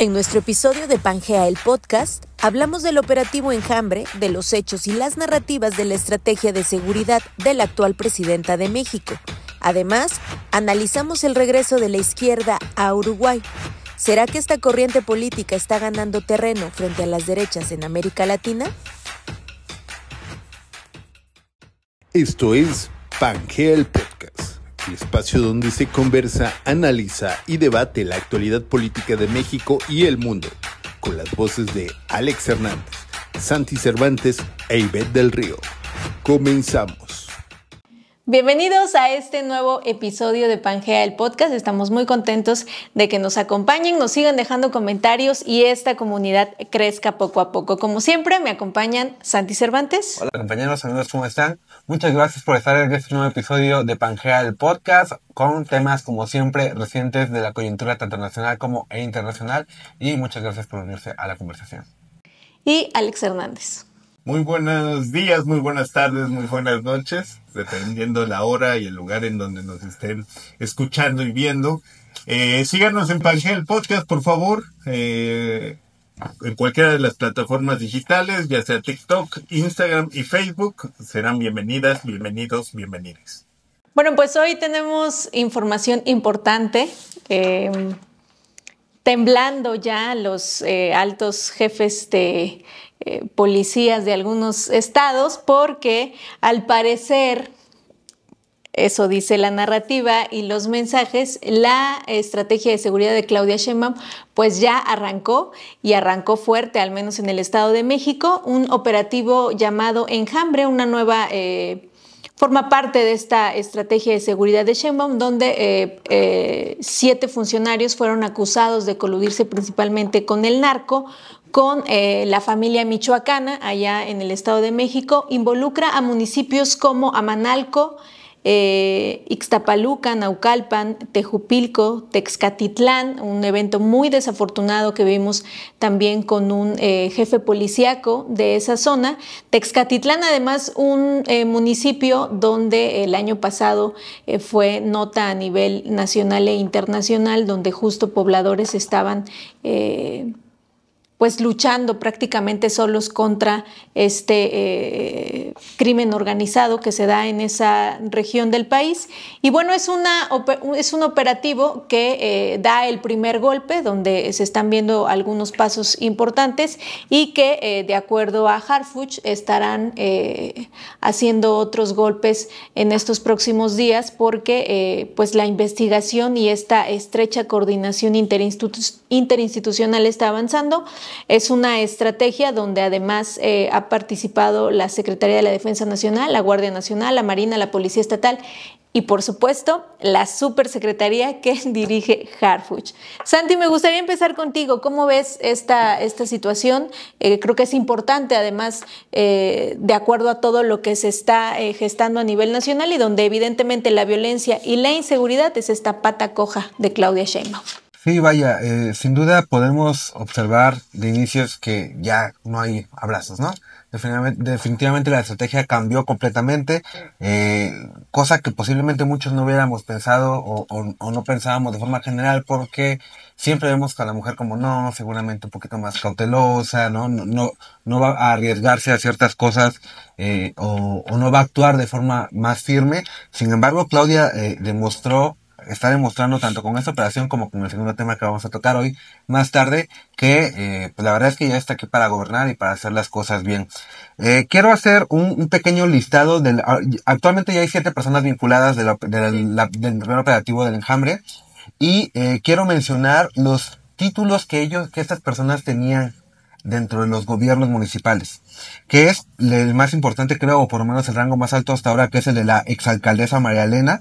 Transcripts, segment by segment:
En nuestro episodio de Pangea el Podcast, hablamos del operativo Enjambre, de los hechos y las narrativas de la estrategia de seguridad de la actual presidenta de México. Además, analizamos el regreso de la izquierda a Uruguay. ¿Será que esta corriente política está ganando terreno frente a las derechas en América Latina? Esto es Pangea el Podcast, el espacio donde se conversa, analiza y debate la actualidad política de México y el mundo, con las voces de Alex Hernández, Santi Cervantes e Ivette del Río. Comenzamos. Bienvenidos a este nuevo episodio de Pangea el Podcast. Estamos muy contentos de que nos acompañen, nos sigan dejando comentarios y esta comunidad crezca poco a poco. Como siempre, me acompañan Santi Cervantes. Hola compañeros, amigos, ¿cómo están? Muchas gracias por estar en este nuevo episodio de Pangea el Podcast con temas, como siempre, recientes de la coyuntura tanto nacional como internacional, y muchas gracias por unirse a la conversación. Y Alex Hernández. Muy buenos días, muy buenas tardes, muy buenas noches, dependiendo la hora y el lugar en donde nos estén escuchando y viendo. Síganos en Pangea el Podcast, por favor, en cualquiera de las plataformas digitales, ya sea TikTok, Instagram y Facebook. Serán bienvenidas, bienvenidos, bienvenidas. Bueno, pues hoy tenemos información importante. Temblando ya los altos jefes de policías de algunos estados, porque al parecer, eso dice la narrativa y los mensajes, la estrategia de seguridad de Claudia Sheinbaum pues ya arrancó, y arrancó fuerte, al menos en el Estado de México, un operativo llamado Enjambre, una nueva forma parte de esta estrategia de seguridad de Sheinbaum, donde 7 funcionarios fueron acusados de coludirse principalmente con el narco, con la familia michoacana allá en el Estado de México. Involucra a municipios como Amanalco, Ixtapaluca, Naucalpan, Tejupilco, Texcatitlán, un evento muy desafortunado que vimos también con un jefe policíaco de esa zona. Texcatitlán, además, un municipio donde el año pasado fue nota a nivel nacional e internacional, donde justo pobladores estaban pues luchando prácticamente solos contra este crimen organizado que se da en esa región del país. Y bueno, es un operativo que da el primer golpe, donde se están viendo algunos pasos importantes y que de acuerdo a Harfuch estarán haciendo otros golpes en estos próximos días, porque pues la investigación y esta estrecha coordinación interinstitucional está avanzando. Es una estrategia donde además ha participado la Secretaría de la Defensa Nacional, la Guardia Nacional, la Marina, la Policía Estatal y, por supuesto, la Supersecretaría que dirige Harfuch. Santi, me gustaría empezar contigo. ¿Cómo ves esta situación? Creo que es importante, además, de acuerdo a todo lo que se está gestando a nivel nacional, y donde evidentemente la violencia y la inseguridad es esta pata coja de Claudia Sheinbaum. Sí, vaya, sin duda podemos observar de inicios que ya no hay abrazos, ¿no? Definitivamente la estrategia cambió completamente, cosa que posiblemente muchos no hubiéramos pensado o no pensábamos de forma general, porque siempre vemos a la mujer como no, seguramente un poquito más cautelosa, no va a arriesgarse a ciertas cosas o no va a actuar de forma más firme. Sin embargo, Claudia está demostrando tanto con esta operación como con el segundo tema que vamos a tocar hoy más tarde, que pues la verdad es que ya está aquí para gobernar y para hacer las cosas bien. Quiero hacer un pequeño listado. Actualmente ya hay 7 personas vinculadas del primer operativo del Enjambre, y quiero mencionar los títulos que estas personas tenían dentro de los gobiernos municipales, que es el más importante, creo, o por lo menos el rango más alto hasta ahora, que es el de la exalcaldesa María Elena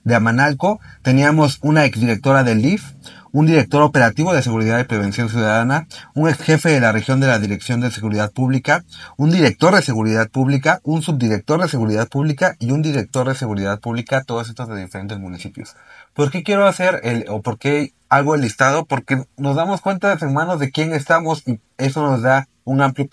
de Amanalco. Teníamos una exdirectora del DIF, un director operativo de seguridad y prevención ciudadana, un ex jefe de la región de la Dirección de Seguridad Pública, un director de seguridad pública, un subdirector de seguridad pública y un director de seguridad pública, todos estos de diferentes municipios. ¿Por qué quiero hacer por qué hago el listado? Porque nos damos cuenta, hermanos, de quién estamos, y eso nos da un amplio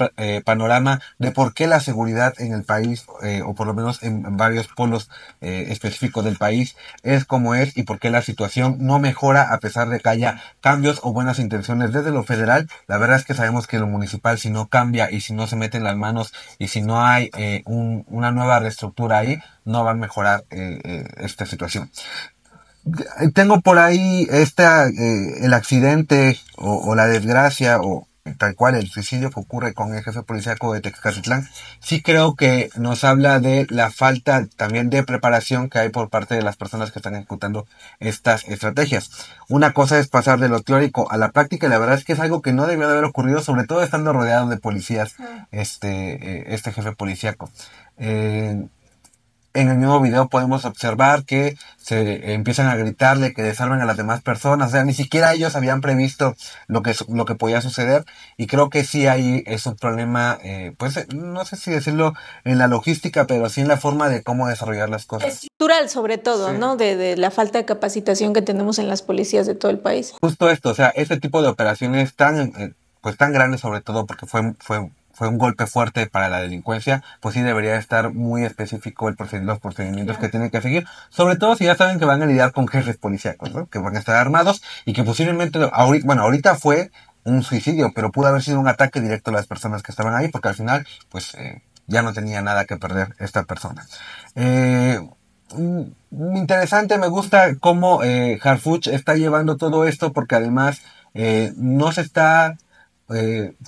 panorama de por qué la seguridad en el país, o por lo menos en varios polos específicos del país, es como es y por qué la situación no mejora a pesar de que haya cambios o buenas intenciones desde lo federal. La verdad es que sabemos que lo municipal, si no cambia y si no se meten las manos y si no hay una nueva reestructura ahí, no va a mejorar esta situación. Tengo por ahí el accidente o la desgracia o tal cual el suicidio que ocurre con el jefe policíaco de Texcatitlán. Sí creo que nos habla de la falta también de preparación que hay por parte de las personas que están ejecutando estas estrategias. Una cosa es pasar de lo teórico a la práctica y la verdad es que es algo que no debió de haber ocurrido, sobre todo estando rodeado de policías, este jefe policíaco. En el mismo video podemos observar que se empiezan a gritarle que desarmen a las demás personas. O sea, ni siquiera ellos habían previsto lo que podía suceder. Y creo que sí ahí es un problema, pues no sé si decirlo en la logística, pero sí en la forma de cómo desarrollar las cosas. Estructural sobre todo, sí. ¿No? De la falta de capacitación que tenemos en las policías de todo el país. Justo esto, o sea, este tipo de operaciones tan grandes, sobre todo porque fue un golpe fuerte para la delincuencia, pues sí debería estar muy específico los procedimientos que tienen que seguir, sobre todo si ya saben que van a lidiar con jefes policíacos, ¿no? Que van a estar armados y que posiblemente, ahorita fue un suicidio, pero pudo haber sido un ataque directo a las personas que estaban ahí, porque al final, pues ya no tenía nada que perder esta persona. Interesante, me gusta cómo Harfuch está llevando todo esto, porque además no se está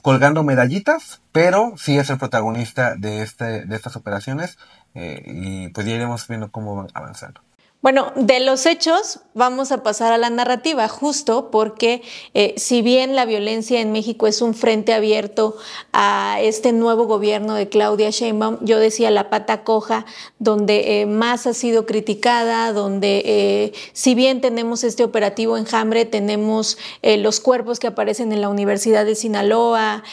colgando medallitas, pero sí es el protagonista de estas operaciones, y pues ya iremos viendo cómo van avanzando. Bueno, de los hechos vamos a pasar a la narrativa, justo porque si bien la violencia en México es un frente abierto a este nuevo gobierno de Claudia Sheinbaum, yo decía la pata coja, donde más ha sido criticada, donde si bien tenemos este operativo Enjambre, tenemos los cuerpos que aparecen en la Universidad de Sinaloa,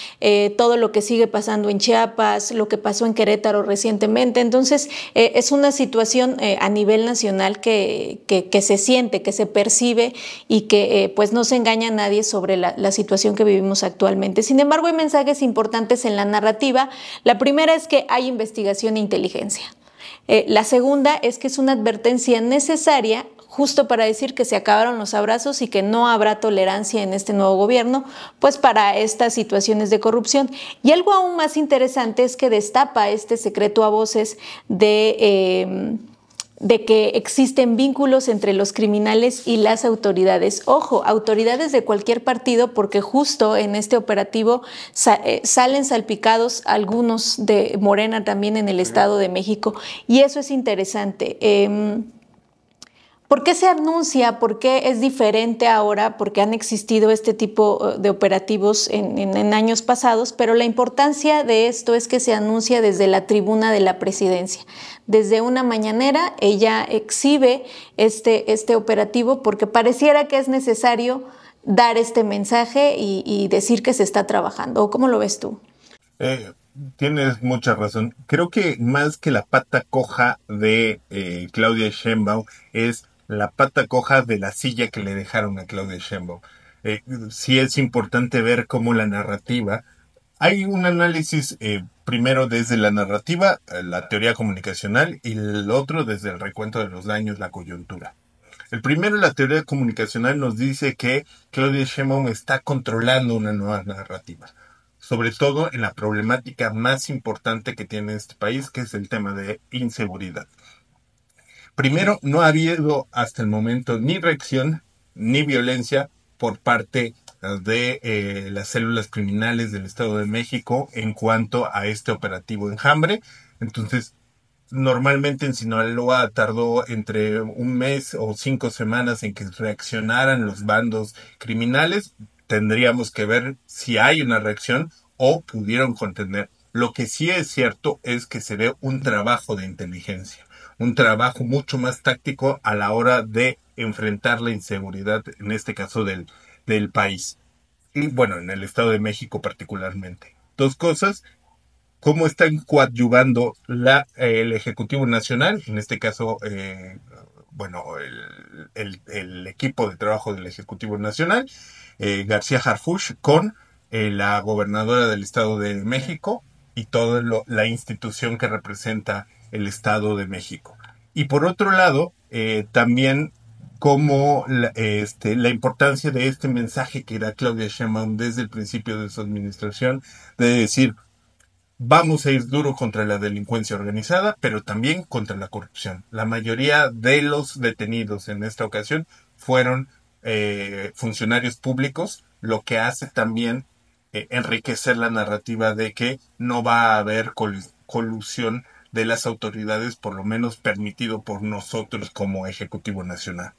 todo lo que sigue pasando en Chiapas, lo que pasó en Querétaro recientemente. Entonces, es una situación a nivel nacional que se siente, que se percibe y que pues no se engaña a nadie sobre la situación que vivimos actualmente. Sin embargo, hay mensajes importantes en la narrativa. La primera es que hay investigación e inteligencia. La segunda es que es una advertencia necesaria justo para decir que se acabaron los abrazos y que no habrá tolerancia en este nuevo gobierno, pues para estas situaciones de corrupción. Y algo aún más interesante es que destapa este secreto a voces de que existen vínculos entre los criminales y las autoridades. Ojo, autoridades de cualquier partido, porque justo en este operativo salen salpicados algunos de Morena también en el Estado de México, y eso es interesante. ¿Por qué se anuncia? ¿Por qué es diferente ahora? Porque han existido este tipo de operativos en años pasados, pero la importancia de esto es que se anuncia desde la tribuna de la presidencia. Desde una mañanera ella exhibe este operativo porque pareciera que es necesario dar este mensaje y decir que se está trabajando. ¿Cómo lo ves tú? Tienes mucha razón. Creo que más que la pata coja de Claudia Sheinbaum es la pata coja de la silla que le dejaron a Claudia Sheinbaum. Sí es importante ver cómo la narrativa... Hay un análisis primero desde la narrativa, la teoría comunicacional, y el otro desde el recuento de los daños, la coyuntura. El primero, la teoría comunicacional, nos dice que Claudia Sheinbaum está controlando una nueva narrativa, sobre todo en la problemática más importante que tiene este país, que es el tema de inseguridad. Primero, no ha habido hasta el momento ni reacción ni violencia por parte de las células criminales del Estado de México en cuanto a este operativo Enjambre. Entonces, normalmente en Sinaloa tardó entre un mes o 5 semanas en que reaccionaran los bandos criminales. Tendríamos que ver si hay una reacción o pudieron contener. Lo que sí es cierto es que se ve un trabajo de inteligencia, un trabajo mucho más táctico a la hora de enfrentar la inseguridad, en este caso del país. Y bueno, en el Estado de México particularmente. Dos cosas: cómo están coadyuvando el Ejecutivo Nacional, en este caso, el equipo de trabajo del Ejecutivo Nacional, García Harfuch, con la gobernadora del Estado de México y toda la institución que representa el Estado de México. Y por otro lado, también como la importancia de este mensaje que da Claudia Sheinbaum desde el principio de su administración, de decir, vamos a ir duro contra la delincuencia organizada, pero también contra la corrupción. La mayoría de los detenidos en esta ocasión fueron funcionarios públicos, lo que hace también enriquecer la narrativa de que no va a haber colusión de las autoridades, por lo menos permitido por nosotros como Ejecutivo Nacional.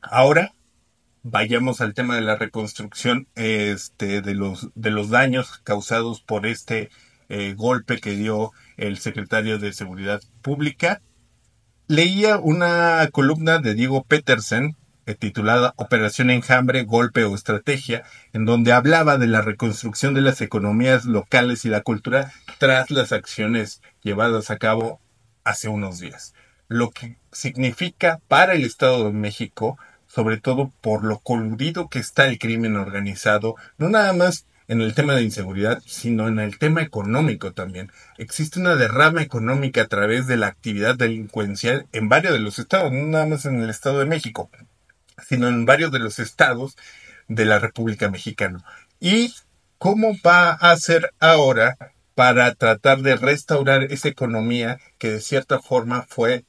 Ahora, vayamos al tema de la reconstrucción de los daños causados por golpe que dio el secretario de Seguridad Pública. Leía una columna de Diego Petersen titulada Operación Enjambre, Golpe o Estrategia, en donde hablaba de la reconstrucción de las economías locales y la cultura tras las acciones llevadas a cabo hace unos días. Lo que significa para el Estado de México, sobre todo por lo coludido que está el crimen organizado, no nada más en el tema de inseguridad, sino en el tema económico también. Existe una derrama económica a través de la actividad delincuencial en varios de los estados, no nada más en el Estado de México, sino en varios de los estados de la República Mexicana. ¿Y cómo va a hacer ahora para tratar de restaurar esa economía que de cierta forma fue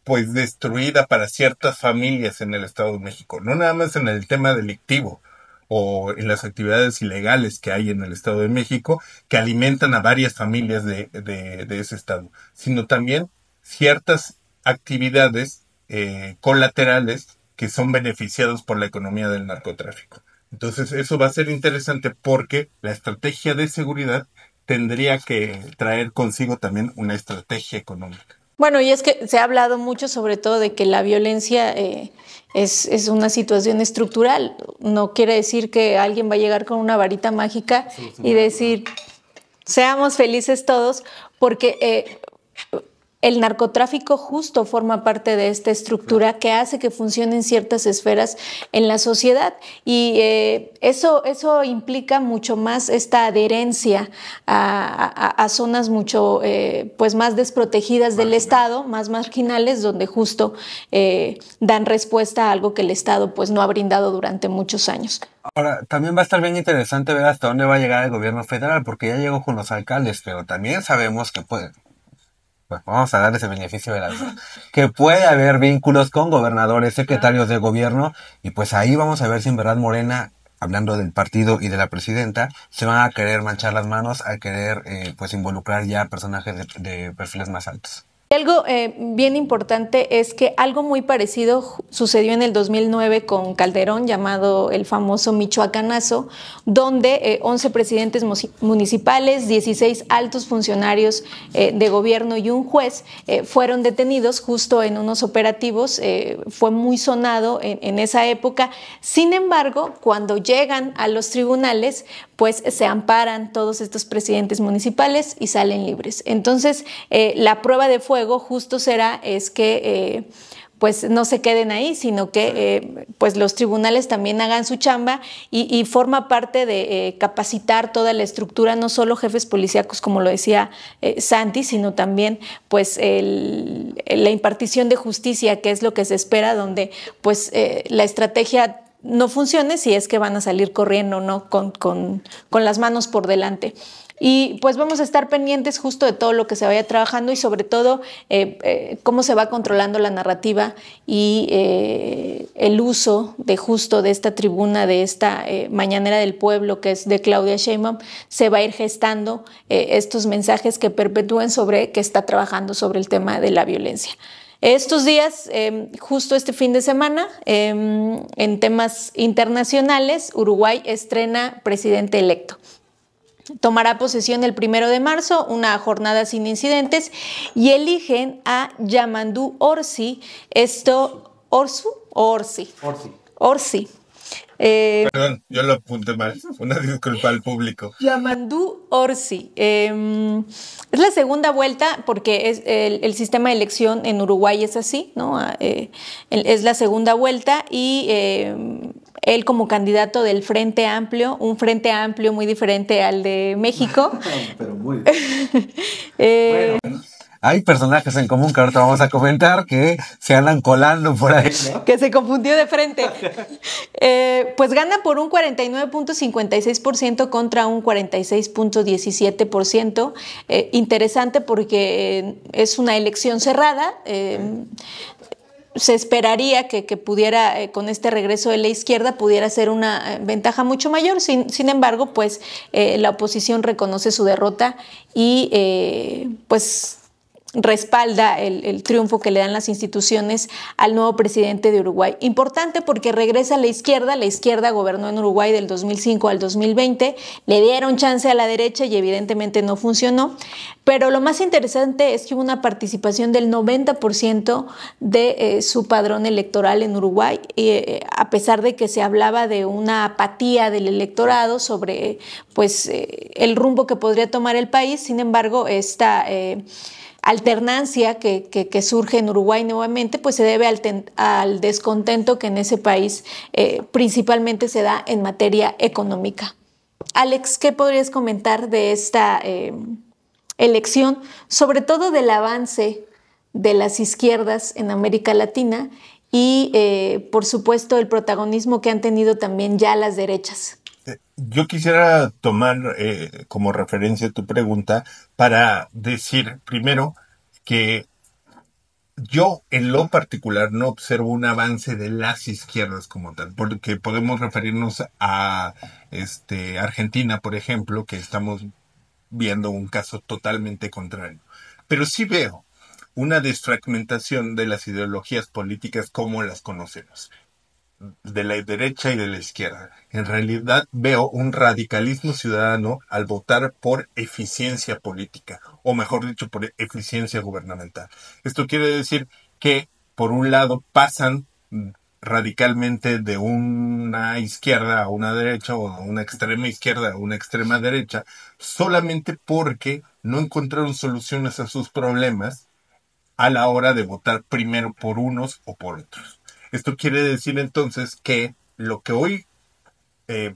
pues destruida para ciertas familias en el Estado de México? No nada más en el tema delictivo o en las actividades ilegales que hay en el Estado de México que alimentan a varias familias de ese estado, sino también ciertas actividades colaterales que son beneficiados por la economía del narcotráfico. Entonces eso va a ser interesante porque la estrategia de seguridad tendría que traer consigo también una estrategia económica. Bueno, y es que se ha hablado mucho sobre todo de que la violencia es una situación estructural. No quiere decir que alguien va a llegar con una varita mágica y decir, seamos felices todos, porque el narcotráfico justo forma parte de esta estructura que hace que funcionen ciertas esferas en la sociedad y eso implica mucho más esta adherencia a zonas mucho pues más desprotegidas del Estado, más marginales, donde justo dan respuesta a algo que el Estado pues no ha brindado durante muchos años. Ahora, también va a estar bien interesante ver hasta dónde va a llegar el gobierno federal, porque ya llegó con los alcaldes, pero también sabemos que puede... Pues vamos a darle ese beneficio de la duda. Que puede haber vínculos con gobernadores, secretarios de gobierno, y pues ahí vamos a ver si en verdad Morena, hablando del partido y de la presidenta, se van a querer manchar las manos, a querer pues involucrar ya personajes de perfiles más altos. Algo bien importante es que algo muy parecido sucedió en el 2009 con Calderón, llamado el famoso Michoacanazo, donde 11 presidentes municipales, 16 altos funcionarios de gobierno y un juez fueron detenidos justo en unos operativos. Fue muy sonado en esa época. Sin embargo, cuando llegan a los tribunales, pues se amparan todos estos presidentes municipales y salen libres. Entonces, la prueba de fuego justo es que pues no se queden ahí, sino que pues los tribunales también hagan su chamba y forma parte de capacitar toda la estructura, no solo jefes policíacos, como lo decía Santi, sino también pues la impartición de justicia, que es lo que se espera, donde pues la estrategia no funcione si es que van a salir corriendo, ¿no? con las manos por delante. Y pues vamos a estar pendientes justo de todo lo que se vaya trabajando y sobre todo cómo se va controlando la narrativa y el uso de esta tribuna, de esta mañanera del pueblo que es de Claudia Sheinbaum, se va a ir gestando estos mensajes que perpetúen que está trabajando sobre el tema de la violencia. Estos días, justo este fin de semana, en temas internacionales, Uruguay estrena presidente electo. Tomará posesión el 1 de marzo, una jornada sin incidentes, y eligen a Yamandu Orsi. Orsi. Perdón, yo lo apunté mal. Una disculpa al público. Yamandu Orsi. Es la segunda vuelta porque el sistema de elección en Uruguay es así, ¿no? Es la segunda vuelta y él como candidato del Frente Amplio, un Frente Amplio muy diferente al de México. Pero muy bueno. Hay personajes en común que ahorita vamos a comentar que se andan colando por ahí, ¿no? Que se confundió de frente. Pues gana por un 49.56% contra un 46.17%. Interesante porque es una elección cerrada. Se esperaría que pudiera, con este regreso de la izquierda, pudiera ser una ventaja mucho mayor. Sin embargo, pues la oposición reconoce su derrota y pues respalda el triunfo que le dan las instituciones al nuevo presidente de Uruguay. Importante porque regresa a la izquierda gobernó en Uruguay del 2005 al 2020, le dieron chance a la derecha y evidentemente no funcionó, pero lo más interesante es que hubo una participación del 90% de su padrón electoral en Uruguay, a pesar de que se hablaba de una apatía del electorado sobre pues, el rumbo que podría tomar el país. Sin embargo, esta alternancia que surge en Uruguay nuevamente, pues se debe al descontento que en ese país principalmente se da en materia económica. Alex, ¿qué podrías comentar de esta elección, sobre todo del avance de las izquierdas en América Latina y, por supuesto, el protagonismo que han tenido también ya las derechas? Yo quisiera tomar como referencia tu pregunta para decir primero que yo en lo particular no observo un avance de las izquierdas como tal, porque podemos referirnos a Argentina, por ejemplo, que estamos viendo un caso totalmente contrario. Pero sí veo una desfragmentación de las ideologías políticas como las conocemos, de la derecha y de la izquierda. En realidad veo un radicalismo ciudadano al votar por eficiencia política, o mejor dicho, por eficiencia gubernamental. Esto quiere decir que, por un lado, pasan radicalmente de una izquierda a una derecha, o de una extrema izquierda a una extrema derecha, solamente porque no encontraron soluciones a sus problemas a la hora de votar primero por unos o por otros. Esto quiere decir entonces que lo que hoy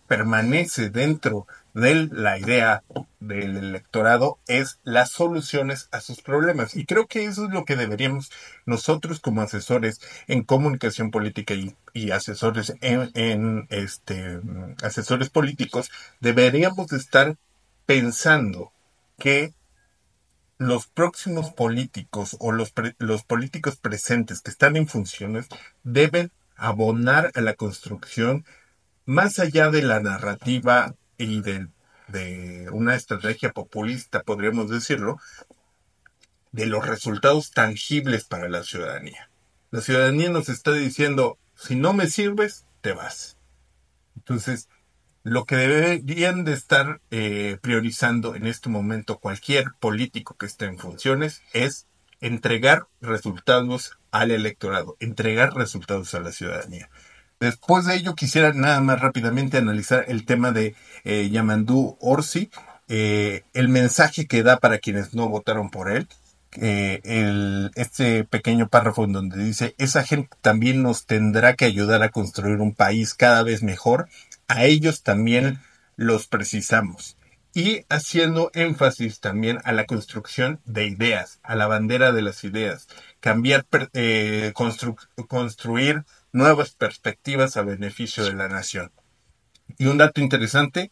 permanece dentro de la idea del electorado es las soluciones a sus problemas. Y creo que eso es lo que deberíamos nosotros como asesores en comunicación política y asesores asesores políticos, deberíamos estar pensando que los próximos políticos o los políticos presentes que están en funciones deben abonar a la construcción más allá de la narrativa y de una estrategia populista, podríamos decirlo, de los resultados tangibles para la ciudadanía. La ciudadanía nos está diciendo, si no me sirves, te vas. Entonces, lo que deberían de estar priorizando en este momento cualquier político que esté en funciones es entregar resultados al electorado, entregar resultados a la ciudadanía. Después de ello, quisiera nada más rápidamente analizar el tema de Yamandu Orsi, el mensaje que da para quienes no votaron por él. Este pequeño párrafo en donde dice, esa gente también nos tendrá que ayudar a construir un país cada vez mejor, a ellos también los precisamos. Y haciendo énfasis también a la construcción de ideas, a la bandera de las ideas, cambiar, construir nuevas perspectivas a beneficio de la nación. Y un dato interesante,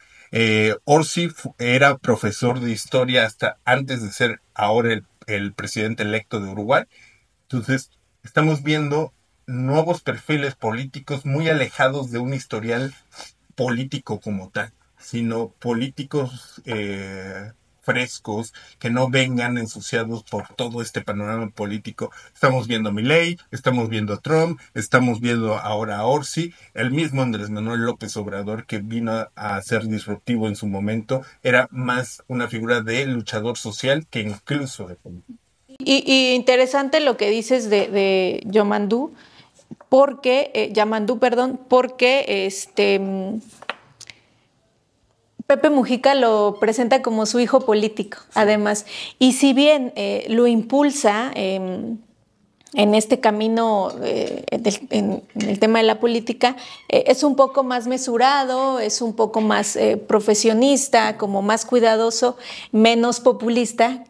Orsi era profesor de historia hasta antes de ser ahora el presidente electo de Uruguay. Entonces, estamos viendo nuevos perfiles políticos muy alejados de un historial político como tal, sino políticos frescos, que no vengan ensuciados por todo este panorama político. Estamos viendo a Milei, estamos viendo a Trump, estamos viendo ahora a Orsi, el mismo Andrés Manuel López Obrador, que vino a ser disruptivo en su momento, era más una figura de luchador social que incluso de político. Y interesante lo que dices de Yamandu, porque Pepe Mujica lo presenta como su hijo político, además. Y si bien lo impulsa en este camino en el tema de la política, es un poco más mesurado, es un poco más profesionista, como más cuidadoso, menos populista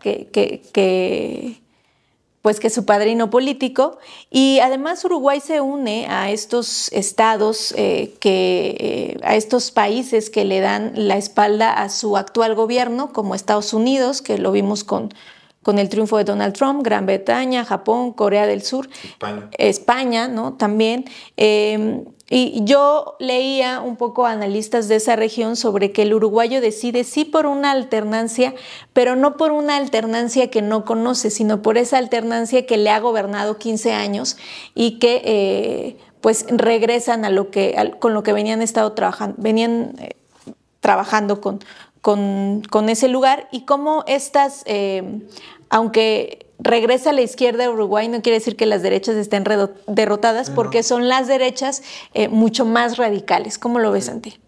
pues que su padrino político. Y además Uruguay se une a estos estados, a estos países que le dan la espalda a su actual gobierno, como Estados Unidos, que lo vimos con el triunfo de Donald Trump, Gran Bretaña, Japón, Corea del Sur, España, ¿no? También. Y yo leía un poco a analistas de esa región sobre que el uruguayo decide sí por una alternancia, pero no por una alternancia que no conoce, sino por esa alternancia que le ha gobernado 15 años y que pues regresan con lo que venían trabajando con ese lugar, y cómo estas, aunque regresa a la izquierda de Uruguay, no quiere decir que las derechas estén derrotadas, porque son las derechas mucho más radicales. ¿Cómo lo ves, Santi?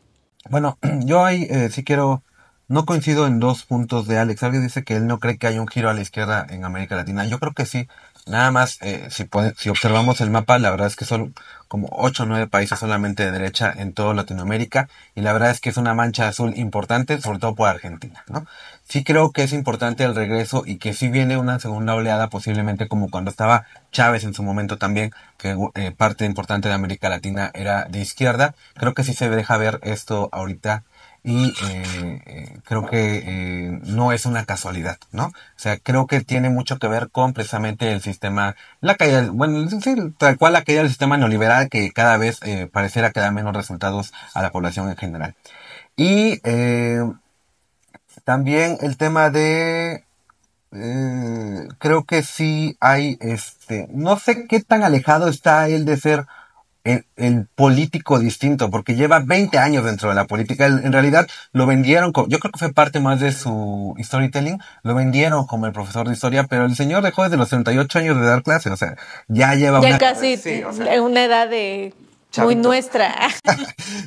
Bueno, yo ahí sí quiero, no coincido en dos puntos de Alex. Alguien dice que él no cree que haya un giro a la izquierda en América Latina. Yo creo que sí. Nada más, si observamos el mapa, la verdad es que son como 8 o 9 países solamente de derecha en toda Latinoamérica, y la verdad es que es una mancha azul importante, sobre todo por Argentina, ¿no? Sí creo que es importante el regreso, y que sí viene una segunda oleada, posiblemente como cuando estaba Chávez en su momento también, que parte importante de América Latina era de izquierda. Creo que sí se deja ver esto ahorita, y creo que no es una casualidad, ¿no? O sea, creo que tiene mucho que ver con precisamente el sistema, la caída, bueno, sí, tal cual la caída del sistema neoliberal, que cada vez pareciera que da menos resultados a la población en general. Y también el tema de creo que sí hay, no sé qué tan alejado está él de ser el político distinto, porque lleva 20 años dentro de la política. En realidad lo vendieron, yo creo que fue parte más de su storytelling, lo vendieron como el profesor de historia, pero el señor dejó desde los 38 años de dar clases, o sea, ya lleva ya casi una edad de muy nuestra.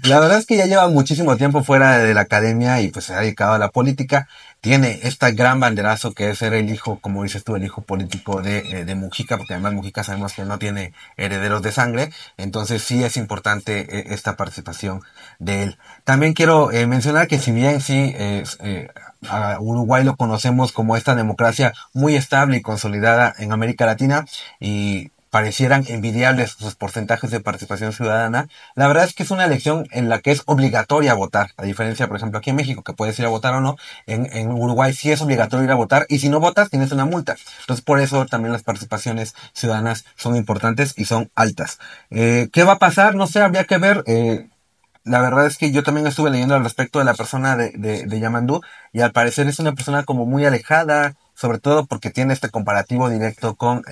La verdad es que ya lleva muchísimo tiempo fuera de la academia, y pues se ha dedicado a la política. Tiene esta gran banderazo que es ser el hijo, como dices tú, el hijo político de Mujica, porque además Mujica sabemos que no tiene herederos de sangre. Entonces sí es importante esta participación de él. También quiero mencionar que si bien sí a Uruguay lo conocemos como esta democracia muy estable y consolidada en América Latina, y parecieran envidiables sus porcentajes de participación ciudadana, la verdad es que es una elección en la que es obligatoria votar, a diferencia, por ejemplo, aquí en México, que puedes ir a votar o no. En Uruguay sí es obligatorio ir a votar, y si no votas tienes una multa. Entonces por eso también las participaciones ciudadanas son importantes y son altas. ¿Qué va a pasar? No sé, habría que ver. La verdad es que yo también estuve leyendo al respecto de la persona de Yamandú, y al parecer es una persona como muy alejada, sobre todo porque tiene este comparativo directo con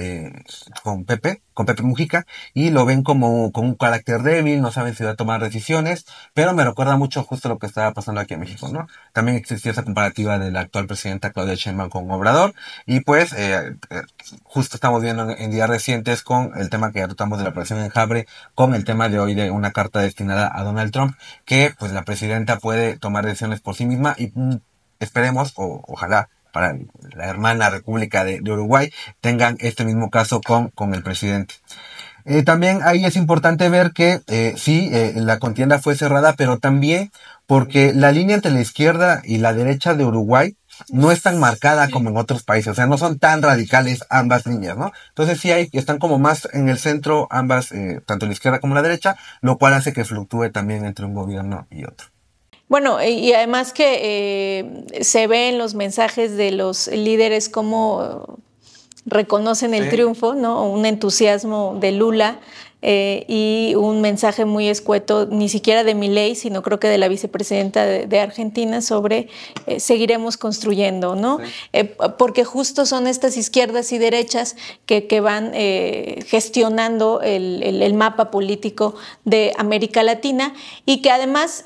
Pepe Mujica, y lo ven como con un carácter débil, no saben si va a tomar decisiones, pero me recuerda mucho justo lo que estaba pasando aquí en México, ¿no? También existía esa comparativa de la actual presidenta Claudia Sheinbaum con Obrador, y pues justo estamos viendo en días recientes con el tema que ya tratamos de la operación Enjambre, con el tema de hoy de una carta destinada a Donald Trump, que pues la presidenta puede tomar decisiones por sí misma, y esperemos, ojalá, para la hermana República de Uruguay, tengan este mismo caso con el presidente. También ahí es importante ver que sí, la contienda fue cerrada, pero también porque la línea entre la izquierda y la derecha de Uruguay no es tan marcada como en otros países, o sea, no son tan radicales ambas líneas, ¿no? Entonces sí están como más en el centro ambas, tanto la izquierda como la derecha, lo cual hace que fluctúe también entre un gobierno y otro. Bueno, y además que se ve en los mensajes de los líderes cómo reconocen el triunfo, ¿no? Un entusiasmo de Lula y un mensaje muy escueto, ni siquiera de Milei, sino creo que de la vicepresidenta de Argentina, sobre seguiremos construyendo, ¿no? Sí. Porque justo son estas izquierdas y derechas que van gestionando el mapa político de América Latina, y que además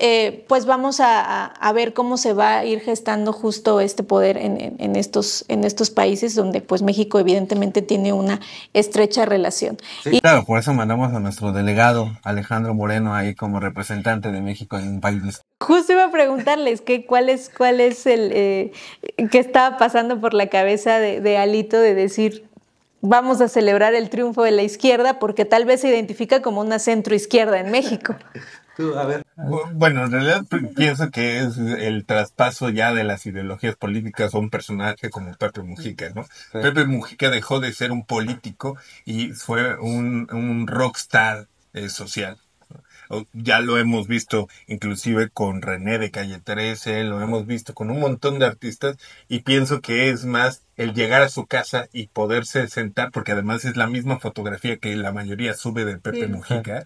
pues vamos a ver cómo se va a ir gestando justo este poder en estos países donde pues México evidentemente tiene una estrecha relación. Sí, claro, por eso mandamos a nuestro delegado Alejandro Moreno ahí como representante de México en un país. Justo iba a preguntarles cuál es el qué estaba pasando por la cabeza de Alito, de decir vamos a celebrar el triunfo de la izquierda porque tal vez se identifica como una centroizquierda en México. Tú, a ver. Bueno, en realidad pienso que es el traspaso ya de las ideologías políticas a un personaje como Pepe Mujica, ¿no? Sí. Pepe Mujica dejó de ser un político y fue un rockstar social. Ya lo hemos visto inclusive con René de Calle 13, lo hemos visto con un montón de artistas y pienso que es más el llegar a su casa y poderse sentar, porque además es la misma fotografía que la mayoría sube de Pepe Mujica,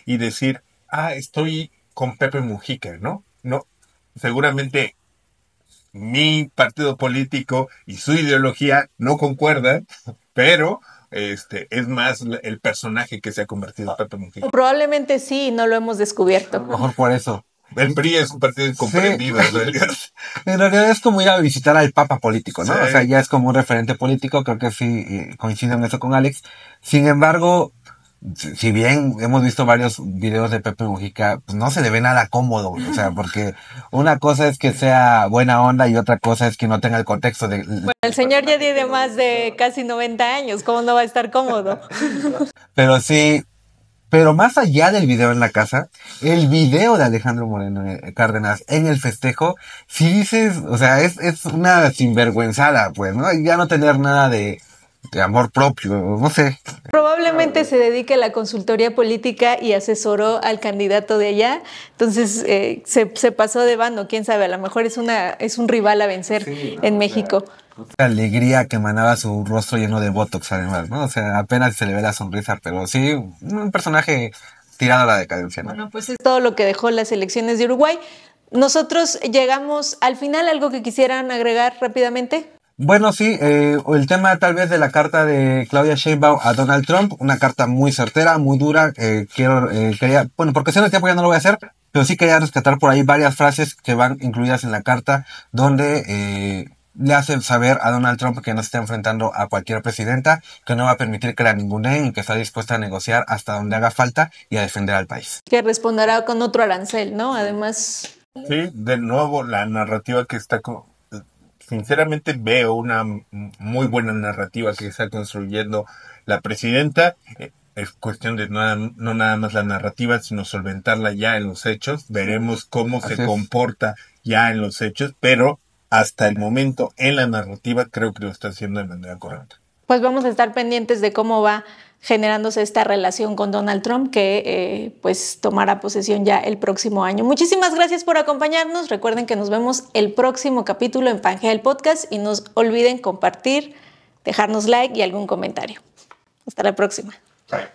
y decir, estoy con Pepe Mujica, ¿no? No, seguramente mi partido político y su ideología no concuerdan, pero es más el personaje que se ha convertido en Pepe Mujica. Probablemente sí, no lo hemos descubierto. A lo mejor por eso. El PRI es un partido incomprendido, sí. En realidad es como ir a visitar al papa político, ¿no? Sí. O sea, ya es como un referente político, creo que sí coincido en eso con Alex. Sin embargo, si bien hemos visto varios videos de Pepe Mujica, pues no se le ve nada cómodo, o sea, porque una cosa es que sea buena onda y otra cosa es que no tenga el contexto de... Bueno, el señor ya tiene más de casi 90 años, ¿cómo no va a estar cómodo? Pero sí, pero más allá del video en la casa, el video de Alejandro Moreno Cárdenas en el festejo, si dices, o sea, es una sinvergüenzada, pues, ¿no? Ya no tener nada de amor propio, no sé. Probablemente se dedique a la consultoría política y asesoró al candidato de allá, entonces se pasó de bando, quién sabe, a lo mejor es un rival a vencer en México. La alegría que emanaba su rostro lleno de botox además, ¿no? O sea, apenas se le ve la sonrisa, pero sí, un personaje tirado a la decadencia, ¿no? Bueno, pues es todo lo que dejó las elecciones de Uruguay. Nosotros llegamos al final, ¿algo que quisieran agregar rápidamente? Bueno, sí, el tema tal vez de la carta de Claudia Sheinbaum a Donald Trump, una carta muy certera, muy dura, quería, bueno, por cuestiones de tiempo ya no lo voy a hacer, pero sí quería rescatar por ahí varias frases que van incluidas en la carta, donde le hacen saber a Donald Trump que no se está enfrentando a cualquier presidenta, que no va a permitir que la ninguneen y que está dispuesta a negociar hasta donde haga falta y a defender al país. Que responderá con otro arancel, ¿no? Además... Sí, de nuevo la narrativa que está... Sinceramente veo una muy buena narrativa que está construyendo la presidenta. Es cuestión de no nada más la narrativa, sino solventarla ya en los hechos. Veremos cómo se comporta ya en los hechos, pero hasta el momento en la narrativa creo que lo está haciendo de manera correcta. Pues vamos a estar pendientes de cómo va generándose esta relación con Donald Trump que pues tomará posesión ya el próximo año. Muchísimas gracias por acompañarnos. Recuerden que nos vemos el próximo capítulo en Pangea el Podcast y no olviden compartir, dejarnos like y algún comentario. Hasta la próxima. Bye.